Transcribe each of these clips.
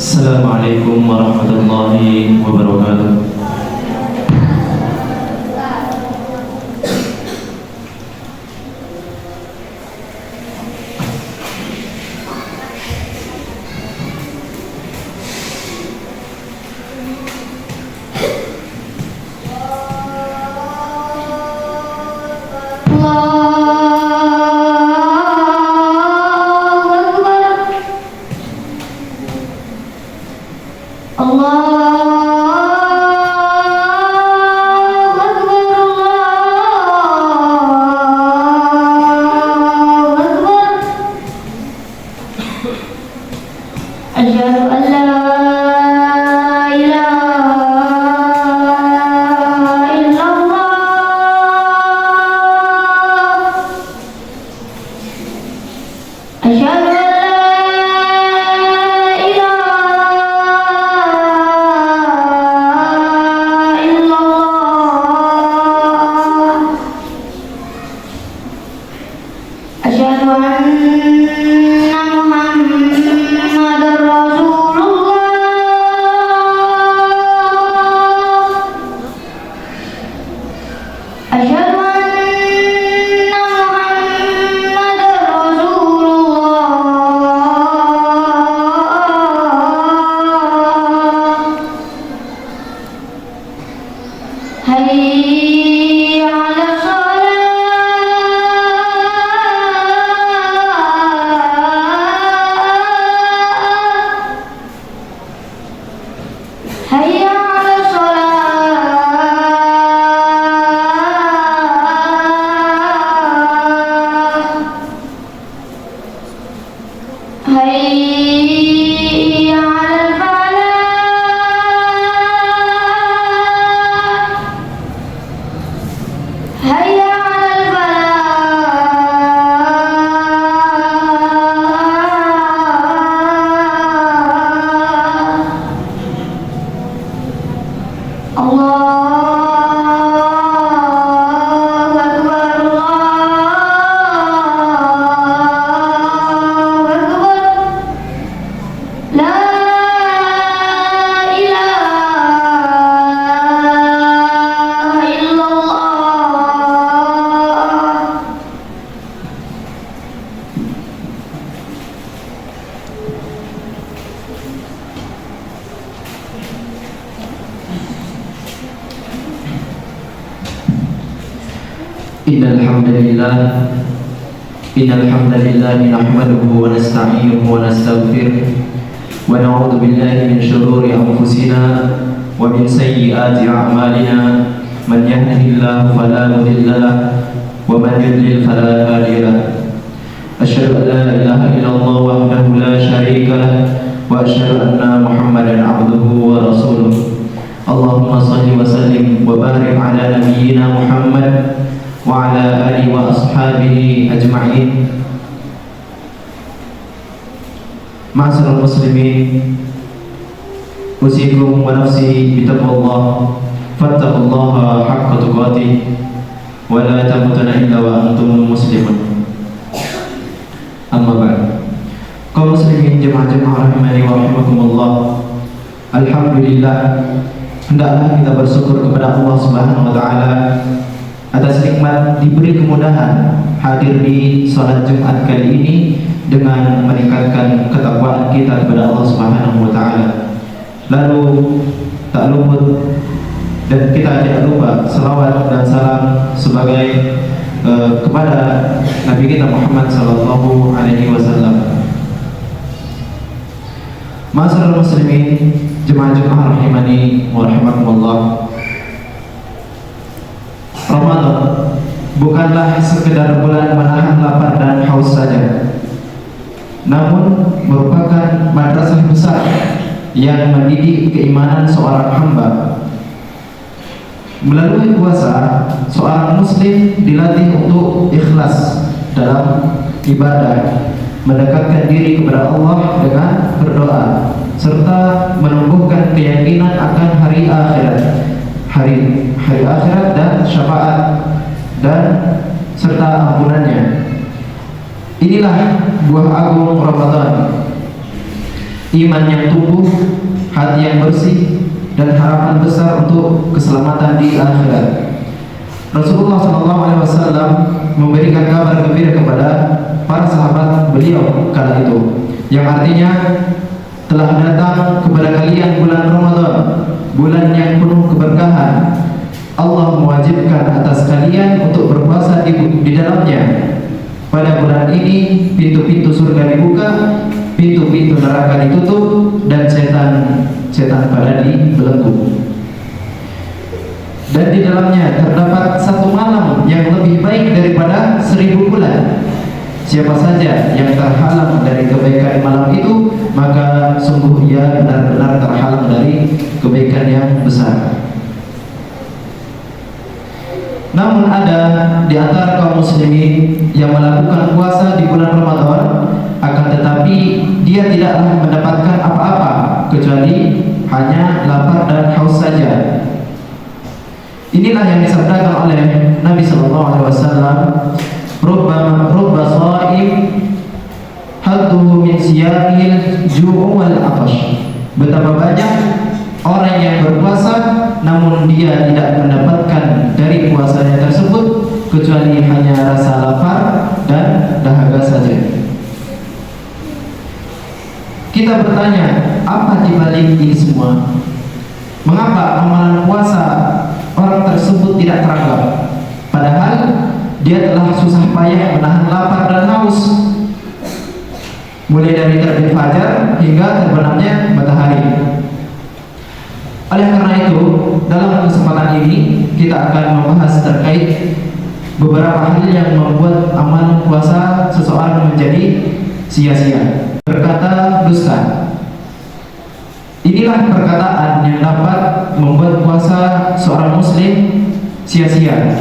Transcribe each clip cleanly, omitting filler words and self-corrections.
Assalamualaikum warahmatullahi wabarakatuh. Innal hamdalillah nahmaduhu wa nasta'inuhu wa nastaghfiruh wa na'udzu billahi min shururi anfusina wa min sayyiati a'malina man yahdihillahu fala mudilla lahu wa man yudlil fala hadiya lahu asyhadu an la ilaha illallah wahdahu la syarika lahu wa asyhadu anna Muhammadan 'abduhu wa rasuluh. Allahumma shalli wa sallim wa barik ala nabiyyina Muhammad wa ala alihi wa ashabihi ajma'in. Ma'asyiral muslimin, usikum wa nafsi bitaqwallah, fattaqullaha haqqa tuqatih wa la tamutunna illa wa antum muslimun. Amma ba'd. Kaum muslimin jemaah-jemaah rahimani wa rahimakumullah, alhamdulillah, hendaklah kita bersyukur kepada Allah Subhanahu wa taala atas nikmat diberi kemudahan hadir di salat Jumat kali ini dengan meningkatkan ketakwaan kita kepada Allah Subhanahu wa taala. Lalu tak luput dan kita tidak lupa selawat dan salam sebagai kepada Nabi kita Muhammad sallallahu alaihi wasallam. Ma'asyiral muslimin, jemaah-jemaah rahimani wa rahimakumullah. Ramadan bukanlah sekedar bulan menahan lapar dan haus saja, namun merupakan madrasah besar yang mendidik keimanan seorang hamba. Melalui puasa, seorang muslim dilatih untuk ikhlas dalam ibadah, mendekatkan diri kepada Allah dengan berdoa, serta menumbuhkan keyakinan akan hari akhirat, hari akhirat dan syafaat dan serta ampunannya. Inilah buah agung Ramadan. iman yang tumbuh, hati yang bersih, dan harapan besar untuk keselamatan di akhirat. Rasulullah SAW memberikan kabar gembira kepada para sahabat beliau kala itu, yang artinya telah datang kepada kalian bulan Ramadan, bulan yang penuh keberkahan. Allah mewajibkan atas kalian untuk berpuasa di dalamnya. Pada bulan ini pintu-pintu surga dibuka, pintu-pintu neraka ditutup, dan setan pada dibelenggu. Dan di dalamnya terdapat satu malam yang lebih baik daripada 1000 bulan. Siapa saja yang terhalang dari kebaikan malam itu, maka sungguh ia benar-benar terhalang dari kebaikan yang besar. Namun ada di antara kaum muslimin yang melakukan puasa di bulan Ramadan, akan tetapi dia tidaklah mendapatkan apa-apa kecuali hanya lapar dan haus saja. Inilah yang disabdakan oleh Nabi SAW, rubba shaim hadduhu min siyamil ju'u wal atash. Betapa banyak orang yang berpuasa namun dia tidak mendapatkan dari puasanya tersebut kecuali hanya rasa lapar dan dahaga saja. Kita bertanya, apa dibalik ini semua? Mengapa amalan puasa orang tersebut tidak teranggap? Padahal dia telah susah payah menahan lapar dan haus, mulai dari terbit fajar hingga terbenamnya matahari. Oleh karena itu, dalam kesempatan ini kita akan membahas terkait beberapa hal yang membuat amalan puasa seseorang menjadi sia-sia. Berkata dusta. Inilah perkataan yang dapat membuat puasa seorang muslim sia-sia,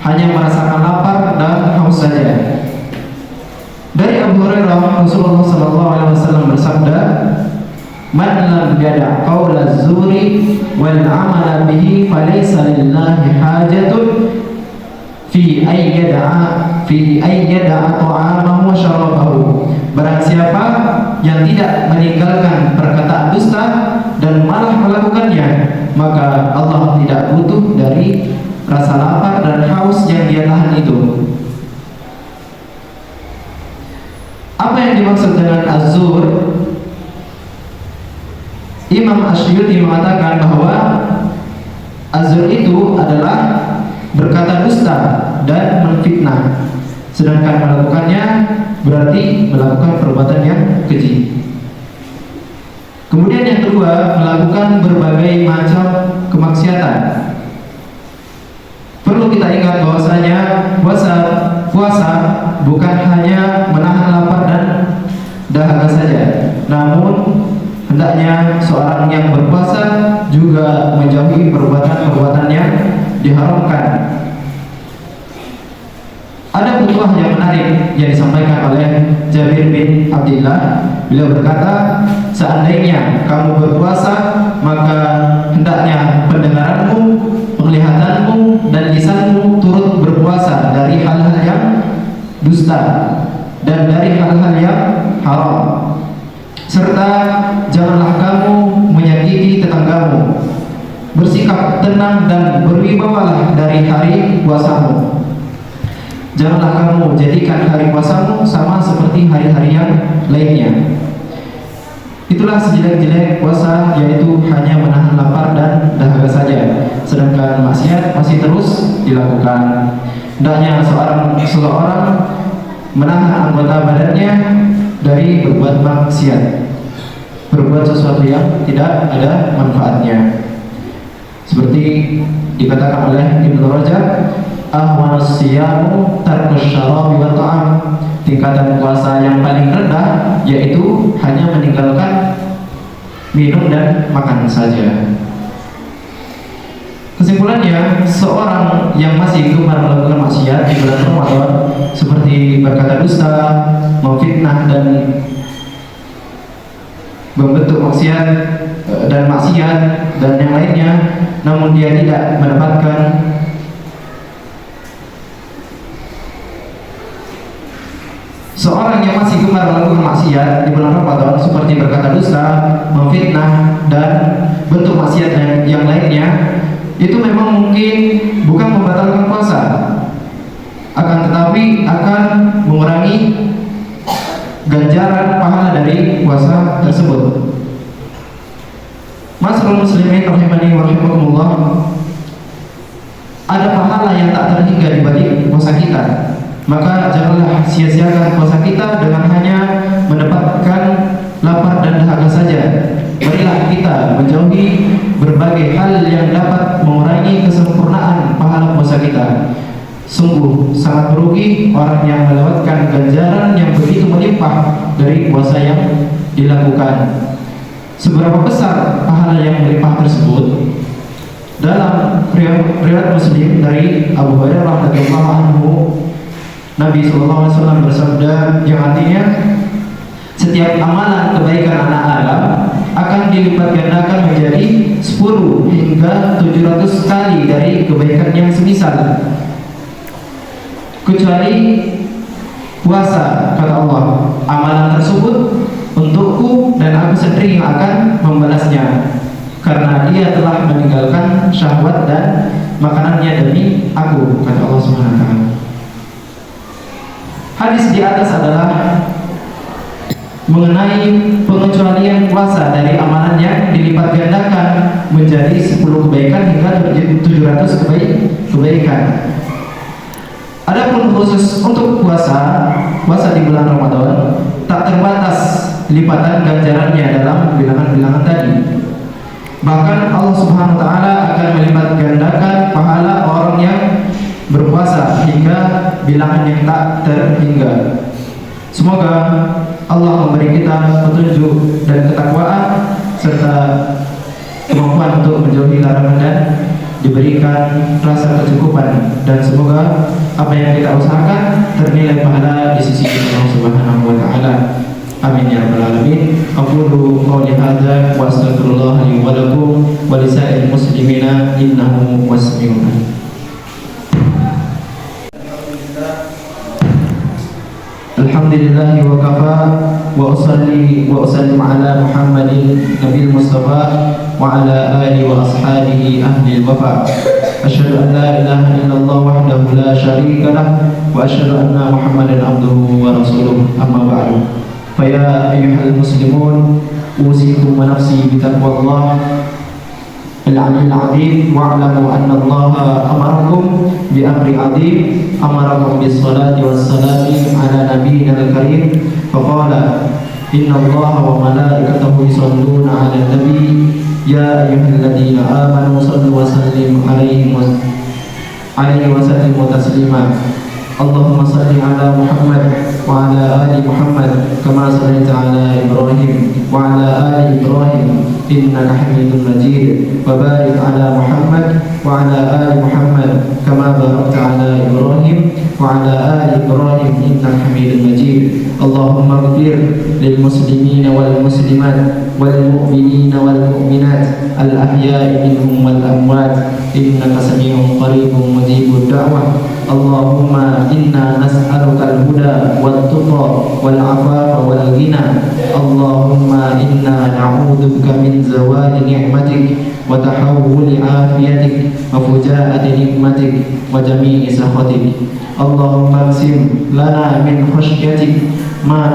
hanya merasakan lapar dan haus saja. Dari Abu Hurairah, Rasulullah SAW bersabda, "Man lam yada' qaula zuri wal 'amala bihi falaysa lillahi hajatun fi ayyada'a ta'amahu wa syarabahu." Barang siapa yang tidak meninggalkan perkataan dusta dan malah melakukannya, maka Allah tidak butuh dari rasa lapar dan haus yang dia tahan itu. Apa yang dimaksud dengan az-zur? Imam Asy'uti mengatakan bahwa az-zur itu adalah berkata dusta dan menfitnah, sedangkan melakukannya berarti melakukan perbuatan yang keji. Kemudian yang kedua, melakukan berbagai macam kemaksiatan. Perlu kita ingat bahwasanya puasa bukan hanya menahan lapar dan dahaga saja, namun hendaknya seorang yang berpuasa juga menjauhi perbuatan-perbuatan yang diharamkan. Ada petuah yang menarik yang disampaikan oleh Jabir bin Abdullah. Beliau berkata, seandainya kamu berpuasa, maka hendaknya pendengaranmu, penglihatanmu, dan lisanmu turut berpuasa dari hal-hal yang dusta dan dari hal-hal yang haram. Serta janganlah kamu menyakiti tetanggamu. Bersikap tenang dan berwibawalah dari hari puasamu. Janganlah kamu jadikan hari puasamu sama seperti hari-hari yang lainnya. Itulah sejelek-jelek puasa, yaitu hanya menahan lapar dan dahaga saja, sedangkan maksiat masih terus dilakukan. Hendaknya seseorang menahan anggota badannya dari berbuat maksiat, berbuat sesuatu yang tidak ada manfaatnya. Seperti dikatakan oleh Ibnu Rajab, ahwanus siyamu tarkus syarabi wa ta'am. Tingkatan puasa yang paling rendah yaitu hanya meninggalkan minum dan makan saja. Kesimpulannya, seorang yang masih gemar melakukan maksiat di bulan Ramadan, seperti berkata dusta, memfitnah, dan membentuk maksiat dan yang lainnya, namun dia tidak mendapatkan seorang yang masih gemar melakukan maksiat di bulan Ramadan, seperti seperti berkata dusta, memfitnah, dan bentuk maksiat yang lainnya, itu memang mungkin bukan membatalkan puasa, akan tetapi akan mengurangi ganjaran pahala dari puasa tersebut. Masyaallah muslimin rahimani wa rahimakumullah, ada pahala yang tak terhingga di balik puasa kita. Maka janganlah sia-siakan puasa kita dengan hanya mendapatkan lapar dan dahaga saja. Marilah kita menjauhi berbagai hal yang dapat mengurangi kesempurnaan pahala puasa kita. Sungguh sangat merugi orang yang melewatkan ganjaran yang begitu melimpah dari puasa yang dilakukan. Seberapa besar pahala yang melimpah tersebut? Dalam riwayat Muslim dari Abu Hurairah radhiyallahu anhu, Nabi SAW bersabda yang artinya, setiap amalan kebaikan anak Adam akan dilipat gandakan menjadi 10 hingga 700 kali dari kebaikan yang semisal, kecuali puasa, kata Allah. Amalan tersebut untukku dan aku sendiri yang akan membalasnya, karena dia telah meninggalkan syahwat dan makanannya demi aku, kata Allah Subhanahu wa taala. Hadis di atas adalah mengenai pengecualian puasa dari amalan yang dilipat gandakan menjadi 10 kebaikan hingga 700 kebaikan. Adapun khusus untuk puasa di bulan Ramadan tak terbatas lipatan ganjarannya dalam bilangan-bilangan tadi. Bahkan Allah Subhanahu wa taala akan melipat gandakan pahala orang yang berpuasa hingga bilangan yang tak terhingga. Semoga Allah memberi kita petunjuk dan ketakwaan serta kemampuan untuk menjauhi larangan dan diberikan rasa kecukupan, dan semoga apa yang kita usahakan ternilai pahala di sisi Allah Subhanahu wa taala. Amin ya rabbal alamin. Aqulu qawli hadza wa astaghfirullah li wa lakum wa lisa'il muslimina innahu wasmi'un alim. Alhamdulillah wa kafa wa usalli wa usallim ala Muhammadin nabiyil mustafa wa ala alihi wa ashabihi ahli al-wafa. Asyhadu an la ilaha illallah wahdahu la syarika lah wa asyhadu anna Muhammadan abduhu wa rasuluh. Amma ba'du. Fa ya ayyuhal muslimun, usikum wa nafsi bi taqwallah al-'aliyyil 'azim wa'lamu anna Allah amarakum bi amri 'azim, amarakum bis salati was salami ala nabiyyina al-karim. Faqala inna Allah wa malaikatahu yusalluna 'alan nabi ya ayyuhalladzina amanu sallu wa sallimu 'alaihi wa sallimu taslima. Allahumma salli ala Muhammad wa ala ali Muhammad kama sallaita ala Ibrahim wa ala ali Ibrahim innaka Hamidum Majid, wa barik ala Muhammad wa ala ali Muhammad kama barakta ala Ibrahim wa ala ali Ibrahim innaka Hamidum Majid. Allahumma ighfir lil muslimina wal muslimat wal mu'minina wal mu'minat al ahya'i minhum wal amwat innaka sami'un qaribun mujibud da'wah. Allahumma inna nas'aluka al-huda wat-tuqa wal-'afafa wal-ghina. Allahumma inna na'udzubika min zawali ni'matik wa tahawuli afiyatik wa fujaati nikmatik wa jami'i sakhatik. Allahumma qsim lana min khashyatik ma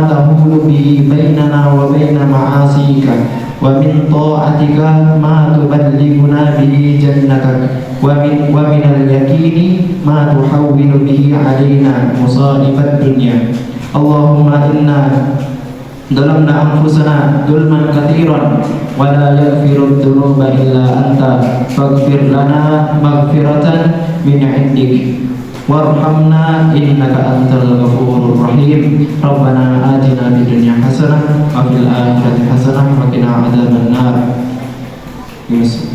tahulu bihi bainana wa baina ma'asika, wa min ta'atika ma tuballighuna bihi jannatak, wa min al-yaqini ma tuhawwilu bihi alaina musaibat dunya. Allahumma inna zalamna anfusana zulman katsiran wa la yaghfiru dzunuba illa anta faghfir lana maghfiratan min 'indik warhamna innaka antal ghafurur rahim. Rabbana atina fid dunya hasanah wa fil akhirati hasanah wa qina adzaban nar. Yes.